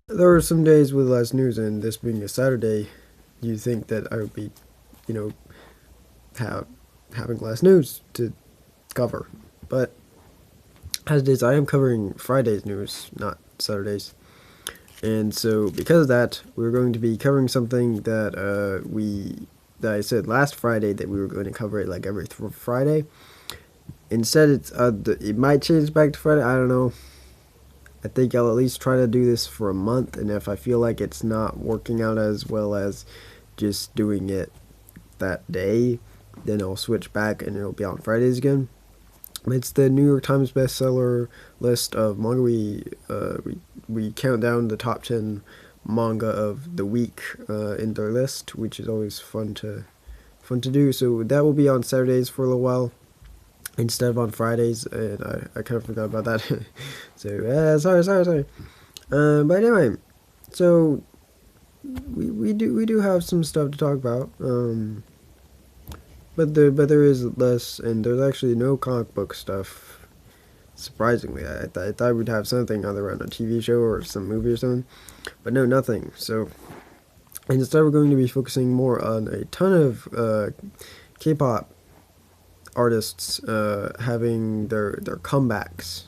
There are some days with less news, and this being a Saturday, you think that I would be, you know, have having less news to cover. But as it is, I am covering Friday's news, not Saturday's. And so, because of that, we're going to be covering something that I said last Friday that we were going to cover it like every Friday. Instead, it might change back to Friday. I don't know. I think I'll at least try to do this for a month, and if I feel like it's not working out as well as just doing it that day, then I'll switch back and it'll be on Fridays again. It's the New York Times bestseller list of manga. We count down the top 10 manga of the week in their list, which is always fun to do. So that will be on Saturdays for a little while instead of on Fridays, and I kind of forgot about that. So sorry. But anyway, so we do have some stuff to talk about. But there is less, and there's actually no comic book stuff. Surprisingly, I thought we'd have something either on a TV show or some movie or something, but no, nothing. So instead, we're going to be focusing more on a ton of K-pop artists having their comebacks.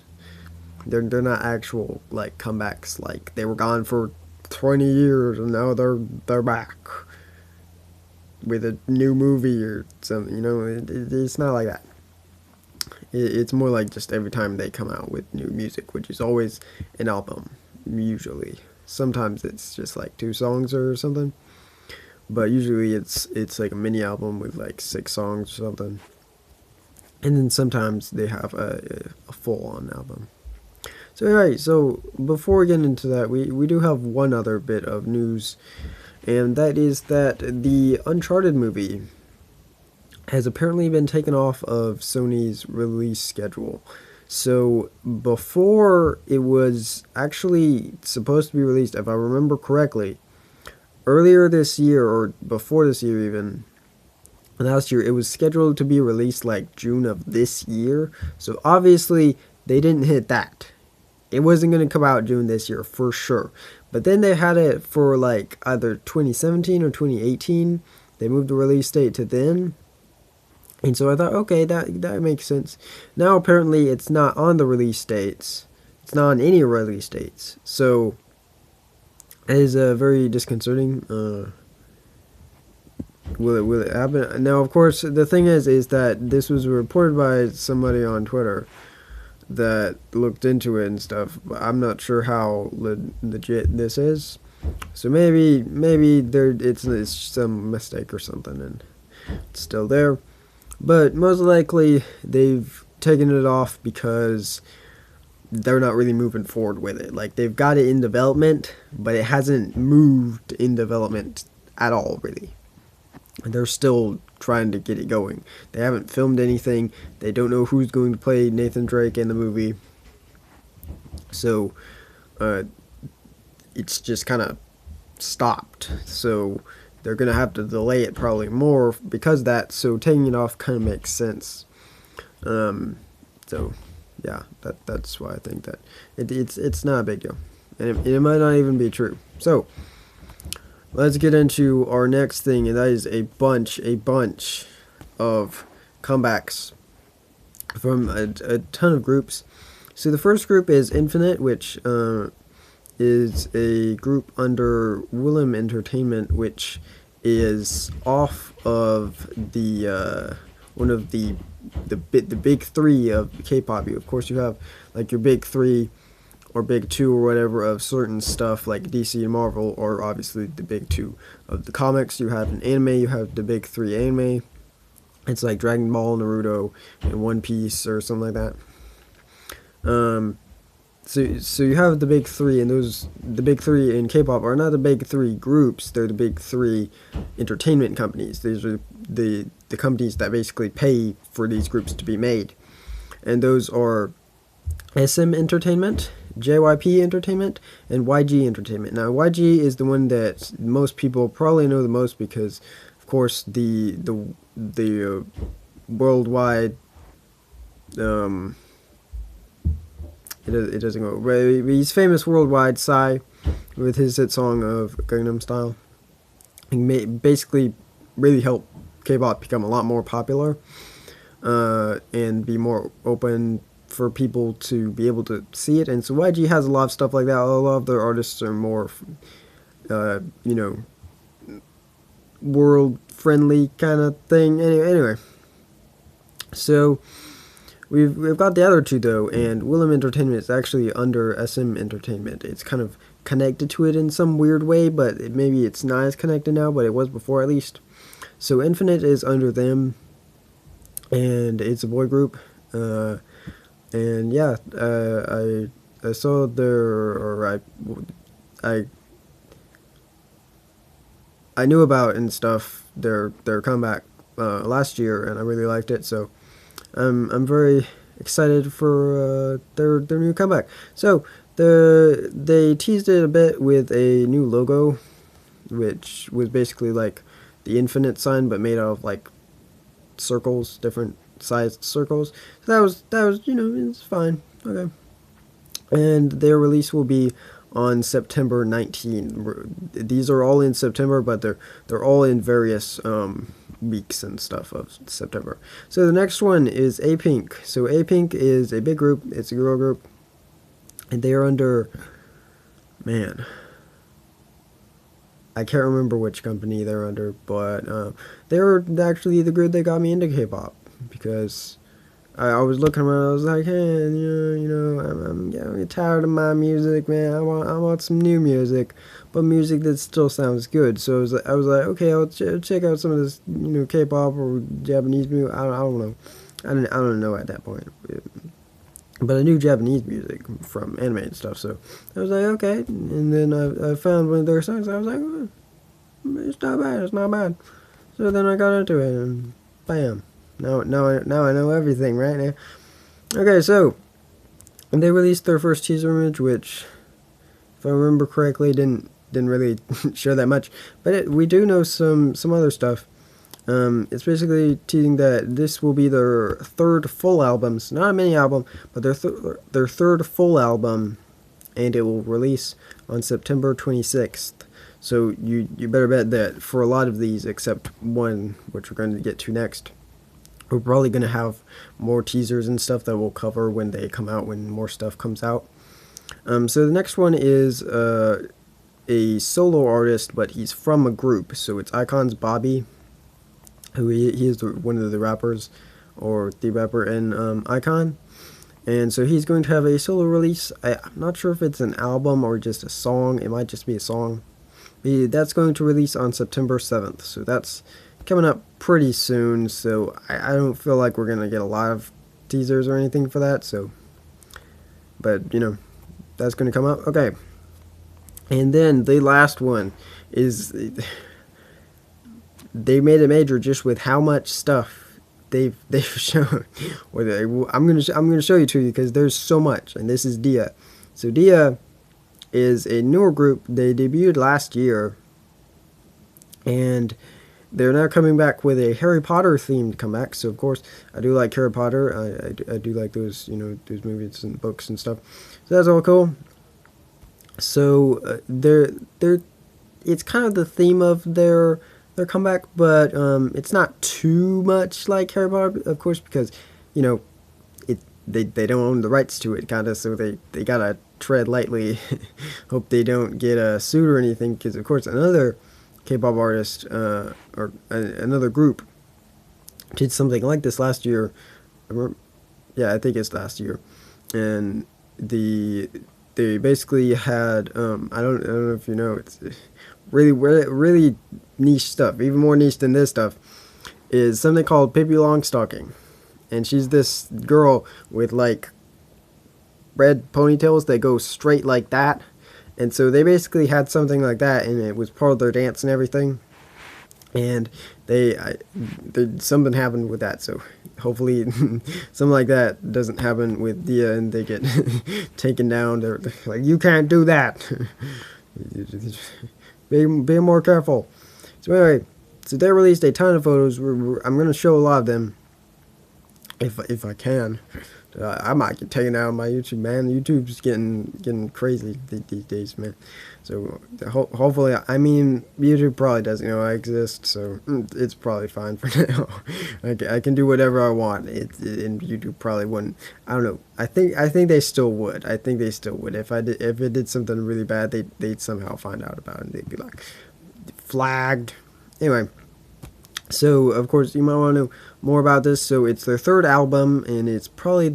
They're not actual like comebacks, like they were gone for 20 years and now they're back with a new movie or something. It's not like that. It's more like just every time they come out with new music, which is always an album, usually. Sometimes it's just like 2 songs or something, but usually it's like a mini album with like 6 songs or something. And then sometimes they have a full-on album. So anyway, so before we get into that, we do have one other bit of news, and that is that the Uncharted movie has apparently been taken off of Sony's release schedule. So before it was actually supposed to be released, if I remember correctly, earlier this year, or before this year even, last year, it was scheduled to be released like June of this year. So obviously they didn't hit that. It wasn't going to come out June this year for sure. But then they had it for like either 2017 or 2018. They moved the release date to then. And so I thought, okay, that makes sense. Now apparently it's not on the release dates. It's not on any release dates. So it is very disconcerting. Will it happen? Now, of course, the thing is that this was reported by somebody on Twitter that looked into it and stuff. But I'm not sure how legit this is. So maybe it's some mistake or something, and it's still there. But most likely they've taken it off because they're not really moving forward with it. Like, they've got it in development, but it hasn't moved in development at all, really. They're still trying to get it going. They haven't filmed anything. They don't know who's going to play Nathan Drake in the movie. So, it's just kind of stopped. So, they're going to have to delay it probably more because of that. So, taking it off kind of makes sense. So, yeah, that's why I think that it's not a big deal. And it might not even be true. So, let's get into our next thing, and that is a bunch of comebacks from a ton of groups. So the first group is Infinite, which is a group under Willem Entertainment, which is off of the one of the big three of K-pop. Of course, you have like your big three or big two or whatever of certain stuff like DC and Marvel, or obviously the big two of the comics. You have an anime, you have the big three anime. It's like Dragon Ball, Naruto, and One Piece or something like that. So you have the big three, and the big three in K-pop are not the big three groups. They're the big three entertainment companies. These are the companies that basically pay for these groups to be made, and those are SM Entertainment, JYP Entertainment, and YG Entertainment. Now, YG is the one that most people probably know the most because, of course, the worldwide, it doesn't go. He's famous worldwide. Psy, with his hit song of Gangnam Style. He basically really helped K-pop become a lot more popular, and be more open for people to be able to see it. And so YG has a lot of stuff like that. A lot of their artists are more, you know, world friendly kind of thing. Anyway, so we've got the other two though, and Willem Entertainment is actually under SM Entertainment. It's kind of connected to it in some weird way, but maybe it's not as connected now, but it was before at least. So Infinite is under them, and it's a boy group. And yeah, I saw I knew about and stuff their comeback last year, and I really liked it. So I'm very excited for their new comeback. So they teased it a bit with a new logo, which was basically like the infinite sign, but made out of like circles, different sized circles. So that was it's fine. Okay. And their release will be on September 19. These are all in September, but they're all in various weeks and stuff of September. So the next one is A-Pink. So A-Pink is a big group. It's a girl group, and they are under, man, I can't remember which company they're under, but they're actually the group that got me into K-pop, because I was looking around. I was like, hey, I'm getting tired of my music, man. I want some new music, but music that still sounds good. So I was like, okay, I'll check out some of this, K-pop or Japanese music. I don't know. I don't know at that point, but I knew Japanese music from anime and stuff. So I was like, okay. And then I found one of their songs. I was like, oh, it's not bad. It's not bad. So then I got into it, and bam. Now I know everything right now. Okay, so they released their first teaser image, which, if I remember correctly, didn't really show that much. But we do know some other stuff. It's basically teasing that this will be their third full album. It's not a mini album, but their third full album, and it will release on September 26th. So you better bet that for a lot of these, except one, which we're going to get to next, we're probably going to have more teasers and stuff that we'll cover when they come out, when more stuff comes out. So the next one is a solo artist, but he's from a group. So it's iKON's Bobby, who he is one of the rappers, or the rapper in iKON. And so he's going to have a solo release. I'm not sure if it's an album or just a song. It might just be a song. That's going to release on September 7th. So that's coming up pretty soon, so I don't feel like we're gonna get a lot of teasers or anything for that. So, but that's gonna come out. Okay, and then the last one is they made it major just with how much stuff they've shown. I'm gonna show you to you because there's so much, and this is Dia. So Dia is a newer group. They debuted last year, and they're now coming back with a Harry Potter themed comeback. So of course I do like Harry Potter. I do like those those movies and books and stuff. So that's all cool. So it's kind of the theme of their comeback, but it's not too much like Harry Potter, of course, because they don't own the rights to it, kind of. So they gotta tread lightly. Hope they don't get a suit or anything, because of course another K-pop artist or another group did something like this last year. I think it's last year, and they basically had I don't know if you know, it's really niche stuff. Even more niche than this stuff is something called Pippi Longstocking, and she's this girl with like red ponytails that go straight like that. And so they basically had something like that, and it was part of their dance and everything. And something happened with that. So hopefully something like that doesn't happen with Dia, and they get taken down. They're like, you can't do that. Be more careful. So anyway, so they released a ton of photos. I'm going to show a lot of them. if I can. I might get taken out of my YouTube, man. YouTube's getting crazy these days, man. So hopefully, I mean, YouTube probably doesn't know I exist, so it's probably fine for now. I can do whatever I want. And YouTube probably wouldn't. I don't know. I think they still would. I think they still would. If it did something really bad, they'd somehow find out about it. And they'd be like flagged. Anyway. So, of course, you might want to know more about this. So, it's their third album, and it's probably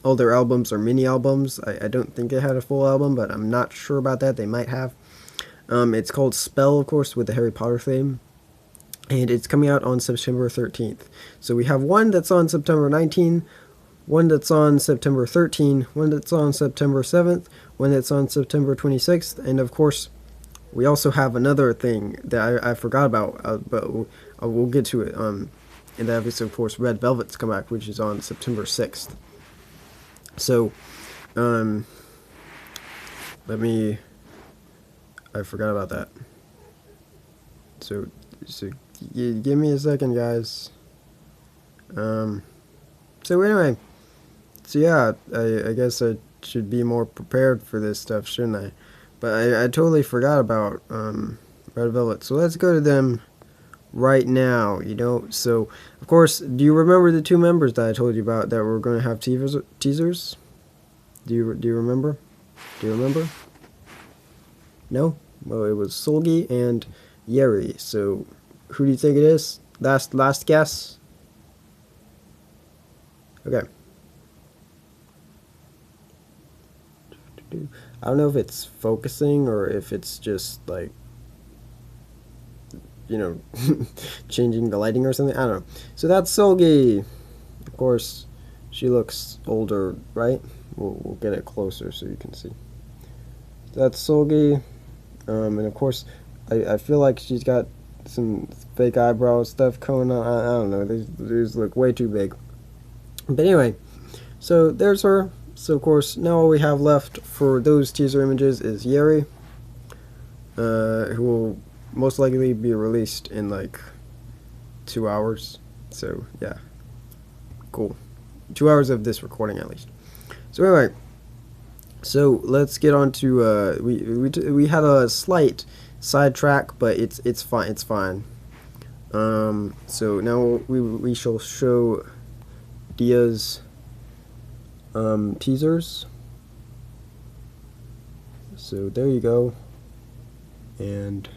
all their albums are mini albums. I don't think they had a full album, but I'm not sure about that. They might have. It's called Spell, of course, with the Harry Potter theme. And it's coming out on September 13th. So, we have one that's on September 19th, one that's on September 13th, one that's on September 7th, one that's on September 26th, and, of course, we also have another thing that I forgot about, but we'll get to it. And that is, of course, Red Velvet's comeback, which is on September 6th. So, I forgot about that. So give me a second, guys. So anyway, so yeah, I guess I should be more prepared for this stuff, shouldn't I? But I totally forgot about Red Velvet. So let's go to them right now, So, of course, do you remember the two members that I told you about that were going to have teasers? Do you remember? Do you remember? No? Well, it was Solgi and Yeri. So, who do you think it is? Last guess? Okay. I don't know if it's focusing or if it's just like, changing the lighting or something. I don't know. So that's Solgi. Of course, she looks older, right? We'll get it closer so you can see. That's Solgi. And of course, I feel like she's got some fake eyebrow stuff going on. I don't know. These look way too big. But anyway, so there's her. So, of course, now all we have left for those teaser images is Yeri, who will most likely be released in, 2 hours. So, yeah. Cool. 2 hours of this recording, at least. So, anyway. So, let's get on to, we had a slight sidetrack, but it's fine. It's fine. So, now we shall show Dia's teasers. So there you go. And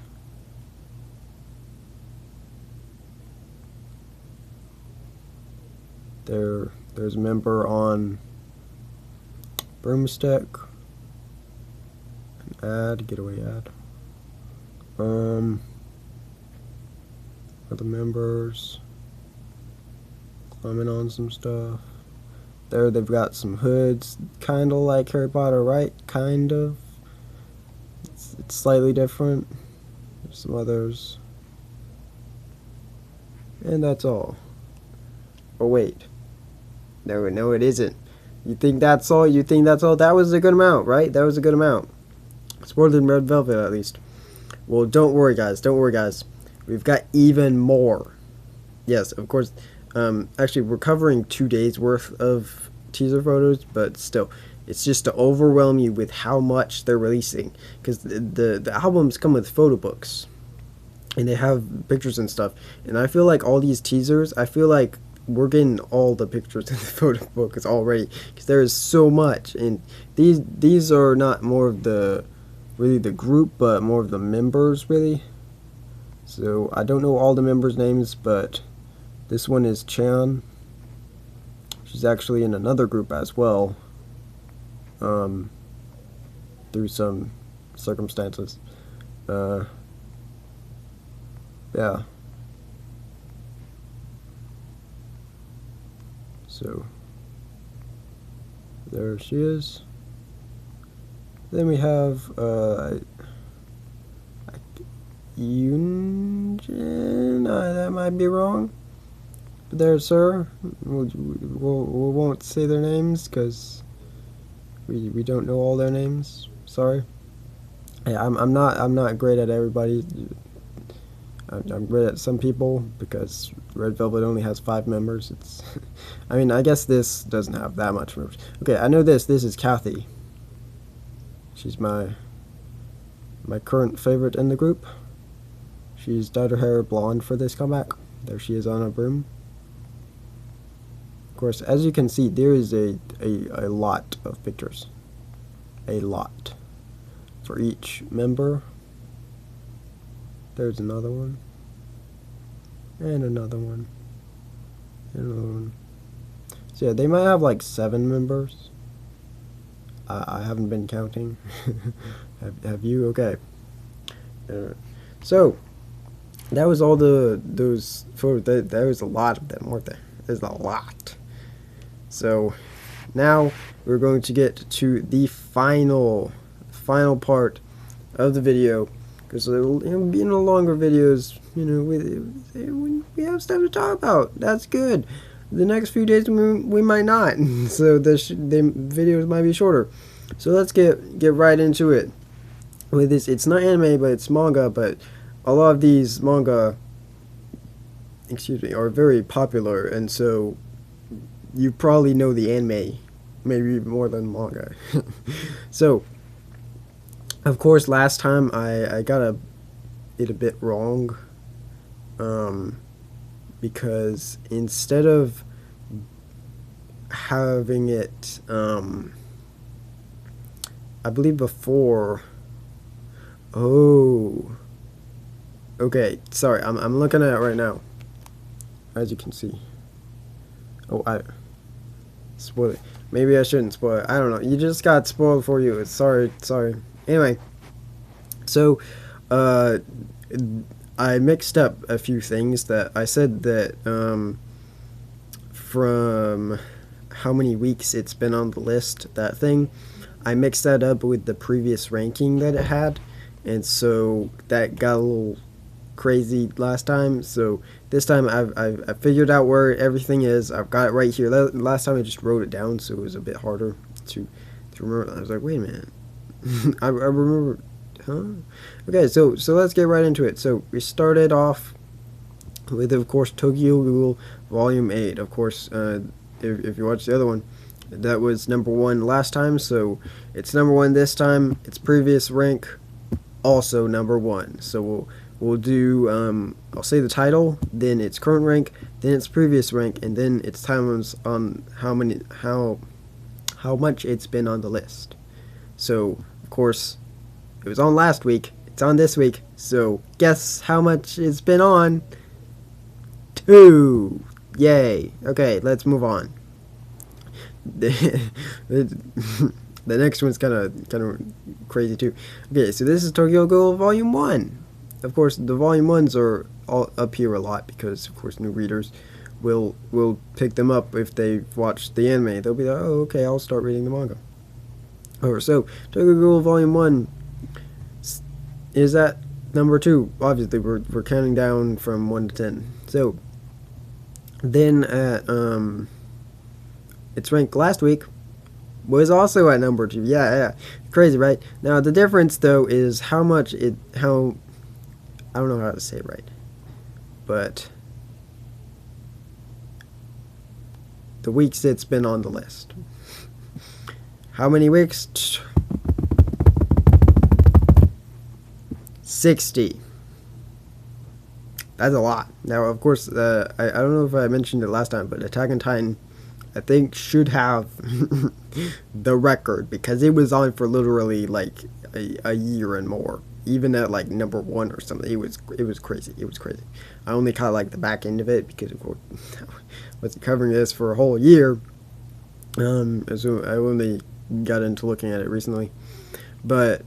there's a member on Broomstick. An ad, getaway ad. Other members comment on some stuff. There they've got some hoods, kind of like Harry Potter, right? Kind of. It's slightly different. There's some others. And that's all. Oh, wait. No, it isn't. You think that's all? You think that's all? That was a good amount, right? That was a good amount. It's more than Red Velvet, at least. Well, don't worry, guys. Don't worry, guys. We've got even more. Yes, of course. Actually, we're covering 2 days worth of teaser photos, but still, it's just to overwhelm you with how much they're releasing, because the albums come with photo books, and they have pictures and stuff, and I feel like all these teasers, I feel like we're getting all the pictures in the photo books already, because there is so much, and these are not more of the group, but more of the members, really. So I don't know all the members' names, but this one is Chan. She's actually in another group as well, through some circumstances. Yeah. So there she is. Then we have Yunjin. That might be wrong. But there's her. We won't say their names because we don't know all their names. Sorry. Yeah, I'm not great at everybody. I'm good at some people because Red Velvet only has 5 members. It's, I mean, I guess this doesn't have that much members. Okay, I know this. This is Kathy. She's my current favorite in the group. She's dyed her hair blonde for this comeback. There she is on a broom. Of course, as you can see, there is a lot of pictures. A lot. For each member. There's another one. And another one. And another one. So yeah, they might have like 7 members. I haven't been counting. have you? Okay. So that was all those photos. There was a lot of them, weren't there? There's a lot. So now we're going to get to the final part of the video, because being longer videos, we have stuff to talk about. That's good. The next few days we might not, so the videos might be shorter. So let's get right into it. With this, it's not anime, but it's manga. But a lot of these manga, are very popular, and so you probably know the anime, maybe more than manga. So, of course, last time I got it a bit wrong, because instead of having it, I believe before. Oh, okay. Sorry, I'm looking at it right now. As you can see. Oh, I spoiled it. Maybe I shouldn't spoil it. I don't know. You just got spoiled for you. Sorry. Anyway, so I mixed up a few things. That I said that from how many weeks it's been on the list, that thing, I mixed that up with the previous ranking that it had, and so that got a little crazy last time. So this time I figured out where everything is. I've got it right here. Last time I just wrote it down, so it was a bit harder to remember. I was like, wait a minute. I remember, huh? Okay, so let's get right into it. So we started off with, of course, Tokyo Ghoul Volume 8. Of course, if you watch the other one, that was number 1 last time, so it's number 1 this time. Its previous rank, also number 1. So we'll do, I'll say the title, then its current rank, then its previous rank, and then its times on how much it's been on the list. So, of course, it was on last week, it's on this week, so guess how much it's been on? 2! Yay! Okay, let's move on. The next one's kind of crazy too. Okay, so this is Tokyo Ghoul Volume 1. Of course, the Volume 1s are all up here a lot because, of course, new readers will pick them up if they've watched the anime. They'll be like, oh, okay, I'll start reading the manga. Alright, so Tokyo Ghoul Volume 1 is at number 2. Obviously, we're counting down from 1 to 10. So then at its rank last week was also at number 2. Yeah, crazy, right? Now the difference though is how I don't know how to say it right, but the weeks it's been on the list. How many weeks? 60. That's a lot. Now, of course, I don't know if I mentioned it last time, but Attack on Titan, I think, should have the record, because it was on for literally like a year and more. Even at like number 1 or something, it was crazy. It was crazy. I only caught like the back end of it because, of course, I wasn't covering this for a whole year. So I only got into looking at it recently, but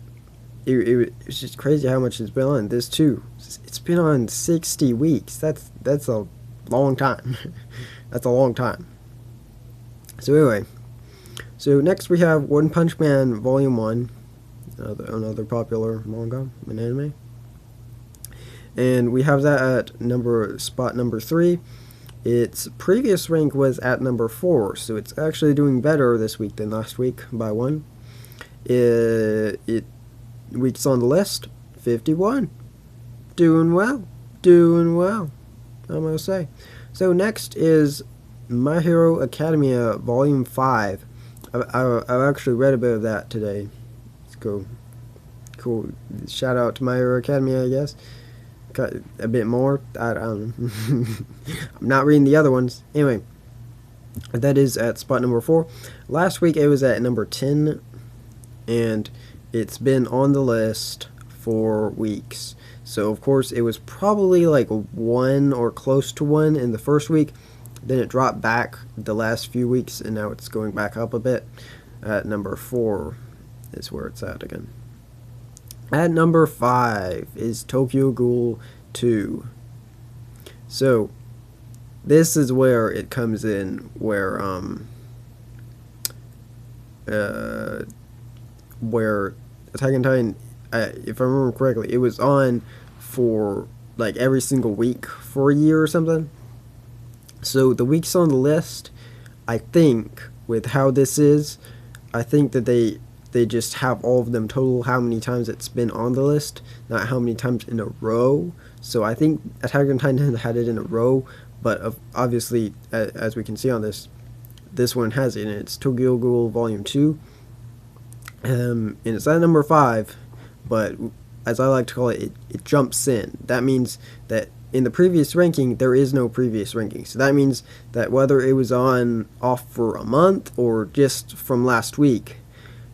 it's just crazy how much it's been on. This too, it's been on 60 weeks. That's a long time. That's a long time. So anyway, so next we have One Punch Man Volume 1, another popular manga and anime, and we have that at spot number 3. Its previous rank was at number 4, so it's actually doing better this week than last week by 1. It weeks on the list, 51. Doing well. doing well, I must say. So next is My Hero Academia Volume 5. I've actually read a bit of that today. Let's go. Cool. Shout out to My Hero Academia, I guess. Got a bit more. I don't know. I'm not reading the other ones. Anyway, that is at spot number 4. Last week it was at number 10, and it's been on the list for weeks. So of course it was probably like 1 or close to 1 in the first week. Then it dropped back the last few weeks, and now it's going back up a bit. At number 4 is where it's at again. At number 5 is Tokyo Ghoul 2. So this is where it comes in, where Attack on Titan, if I remember correctly, it was on for like every single week for a year or something. So the weeks on the list, I think, with how this is, I think that they just have all of them total how many times it's been on the list, not how many times in a row. So I think Attack on Titan had it in a row, but obviously, as we can see on this one has it, and it's Tokyo Ghoul Volume 2. And it's at number 5, but as I like to call it, it jumps in. That means that in the previous ranking, there is no previous ranking. So that means that whether it was off for a month or just from last week,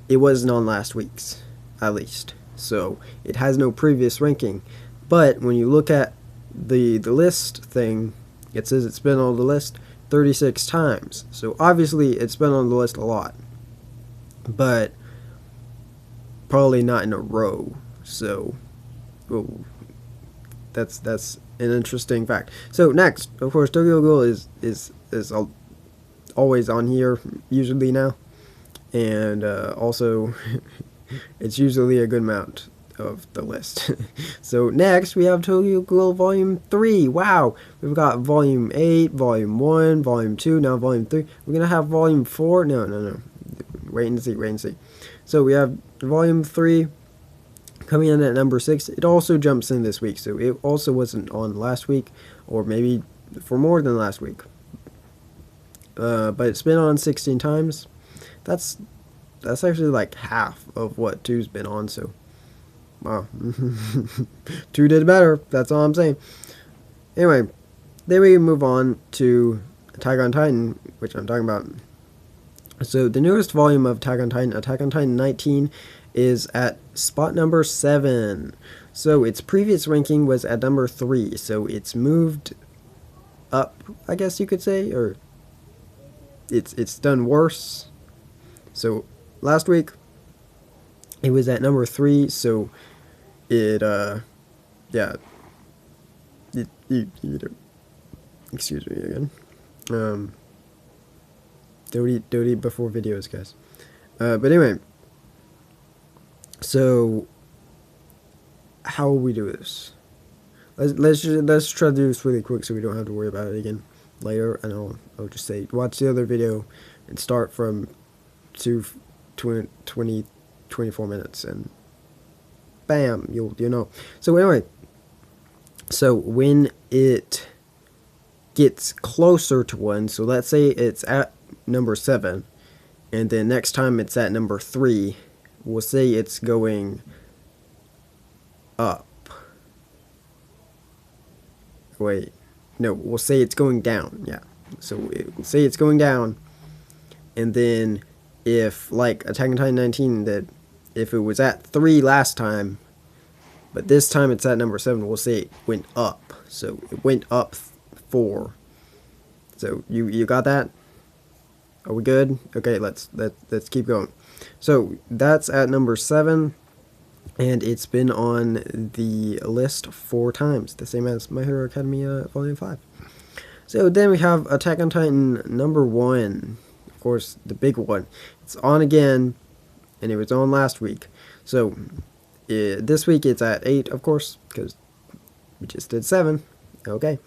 it wasn't on last week's, at least. So it has no previous ranking. But when you look at the list thing, it says it's been on the list 36 times. So obviously it's been on the list a lot, but probably not in a row. So that's an interesting fact. So next, of course, Tokyo Ghoul is always on here usually now, and also it's usually a good amount of the list. So next we have Tokyo Ghoul Volume 3. Wow, we've got Volume 8, Volume 1, Volume 2, now Volume 3. We're gonna have Volume 4. No. Wait and see. So we have Volume 3 coming in at number 6. It also jumps in this week, so it also wasn't on last week, or maybe for more than last week. But it's been on 16 times. That's actually like half of what 2's been on, so wow. 2 did better, that's all I'm saying. Anyway, then we move on to Attack on Titan, which I'm talking about. So the newest volume of Attack on Titan 19, is at spot number 7. So its previous ranking was at number 3, so it's moved up, I guess you could say, or it's done worse. So last week it was at number 3, so it excuse me again. Don't eat before videos, guys. But anyway, so how will we do this? Let's try to do this really quick so we don't have to worry about it again later. And I'll just say watch the other video and start from 24 minutes, and bam, you'll know. So anyway, so when it gets closer to 1, so let's say it's at number 7, and then next time it's at number 3, we'll say it's going up. Wait, no, we'll say it's going down. Yeah, so we'll say it's going down, and then if, like Attack on Titan 19, that if it was at 3 last time, but this time it's at number 7, we'll say it went up. So it went up 4. So you got that? Are we good? Okay, let's keep going. So that's at number 7, and it's been on the list 4 times, the same as My Hero Academia Volume 5. So then we have Attack on Titan number 1, of course, the big one. It's on again, and it was on last week. So this week it's at 8, of course, because we just did 7. Okay,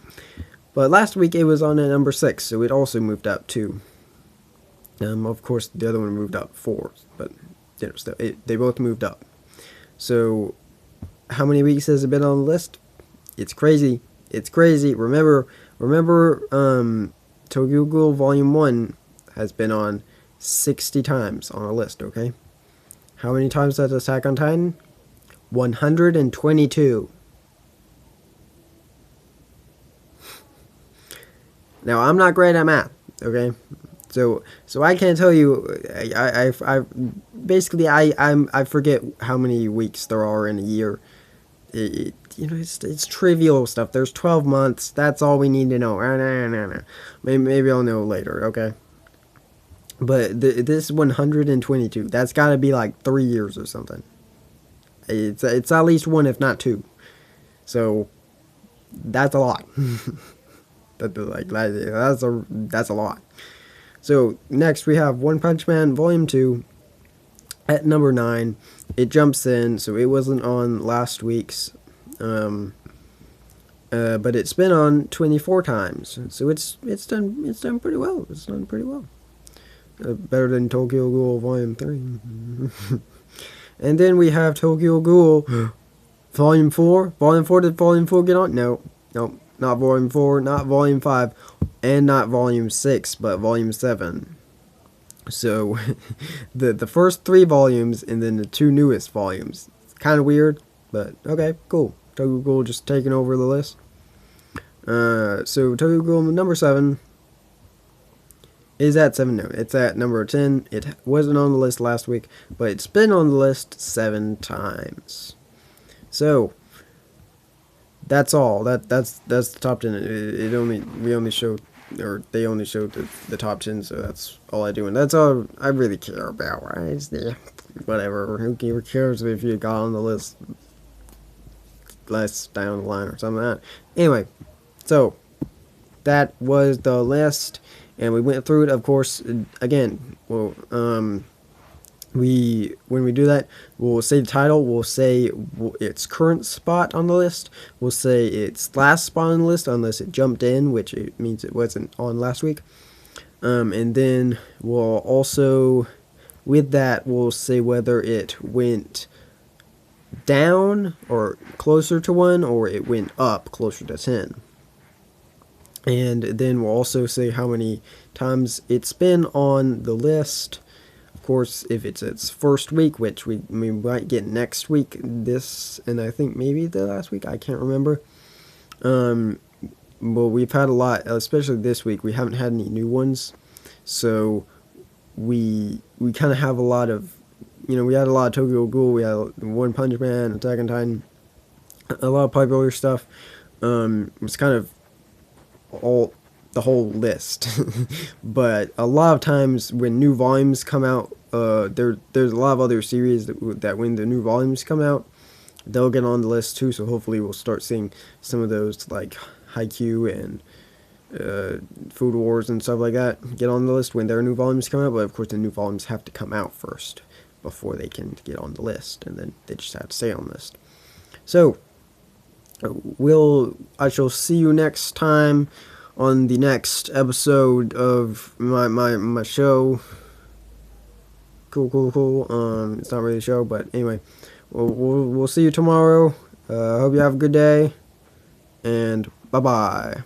but last week it was on at number 6, so it also moved up 2. Of course, the other one moved up 4, but you know, still, they both moved up. So, how many weeks has it been on the list? It's crazy. it's crazy. Remember, Tokyo Ghoul Volume 1 has been on 60 times on a list, okay? How many times has Attack on Titan? 122. Now, I'm not great at math, okay? So I can't tell you. I forget how many weeks there are in a year. It's trivial stuff. There's 12 months. That's all we need to know. Maybe I'll know later, okay? But this 122, that's got to be like 3 years or something. It's at least one, if not two. So that's a lot. That's a lot. So next we have One Punch Man Volume 2 at number 9. It jumps in, so it wasn't on last week's, but it's been on 24 times. So it's done pretty well. It's done pretty well. Better than Tokyo Ghoul Volume 3. And then we have Tokyo Ghoul Volume 4. Volume 4, did Volume 4 get on? No, not Volume 4, not Volume 5, and not Volume 6, but Volume 7. So, the first 3 volumes, and then the 2 newest volumes. It's kind of weird, but okay, cool. Tokyo Ghoul just taking over the list. So Tokyo Ghoul number 7 is at 7. No, it's at number 10. It wasn't on the list last week, but it's been on the list 7 times. So that's all. That's the top 10. They only showed the top 10, so that's all I do, and that's all I really care about, right? Whatever. Who cares if you got on the list less down the line or something like that? Anyway, so that was the list, and we went through it. Of course, again, well, when we do that, we'll say the title, we'll say its current spot on the list, we'll say its last spot on the list unless it jumped in, which it means it wasn't on last week, and then we'll also, with that, we'll say whether it went down or closer to 1, or it went up closer to 10. And then we'll also say how many times it's been on the list. Of course, if it's its first week, which we might get next week, this, and I think maybe the last week, I can't remember. But we've had a lot, especially this week, we haven't had any new ones. So we kind of have a lot of, we had a lot of Tokyo Ghoul, we had One Punch Man, Attack on Titan, a lot of popular stuff. It's kind of the whole list. But a lot of times when new volumes come out, there's a lot of other series that when the new volumes come out, they'll get on the list too. So hopefully we'll start seeing some of those, like Haikyuu and Food Wars and stuff like that, get on the list when their new volumes come out. But of course the new volumes have to come out first before they can get on the list, and then they just have to stay on the list. So I shall see you next time on the next episode of my show. Cool. It's not really a show, but anyway, we'll see you tomorrow. Hope you have a good day, and bye bye.